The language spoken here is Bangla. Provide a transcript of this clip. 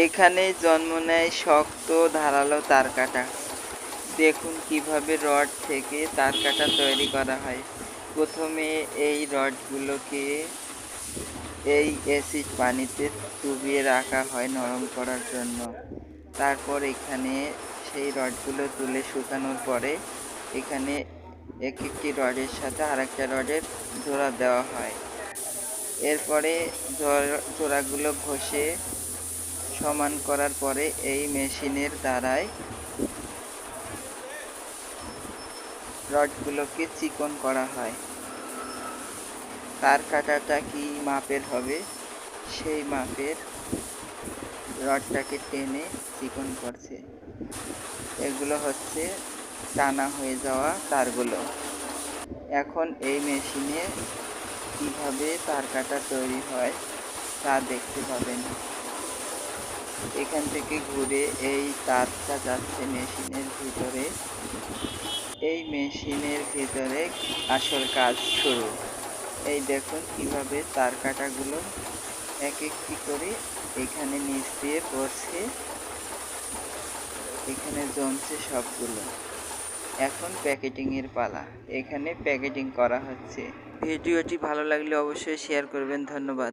এখানেই জন্ম নেয় শক্ত ধারালো তারকাটা। দেখুন কিভাবে রড থেকে তারকাটা তৈরি করা হয়। প্রথমে এই রডগুলোকে এই অ্যাসিড পানিতে চুবিয়ে রাখা হয় নরম করার জন্য। তারপর এখানে সেই রডগুলো তুলে শুকানোর পরে এখানে এক একটি রডের সাথে আরেকটা রডের জোড়া দেওয়া হয়। এরপরে জোড়াগুলো ঘষে সমান করার পরে এই মেশিনের দ্বারাই রডগুলোকে চিকন করা হয়। তার কাটাটা কি মাপের হবে সেই মাপের রডটাকে টেনে চিকন করছে। এগুলো হচ্ছে টানা হয়ে যাওয়া তারগুলো। এখন এই মেশিনে কিভাবে তার কাটা তৈরি হয় তা দেখতে পাবেন। এখান থেকে ঘুরে এই তারটা যাচ্ছে মেশিনের ভিতরে। এই মেশিনের ভিতরে আসল কাজ শুরু। এই দেখুন কিভাবে তার কাটাগুলো এক একটি করে এখানে নিচ দিয়ে পড়ছে, এখানে জমছে সবগুলো। এখন প্যাকেটিং এর পালা। এখানে প্যাকেটিং করা হচ্ছে। ভিডিওটি ভালো লাগলে অবশ্যই শেয়ার করবেন। ধন্যবাদ।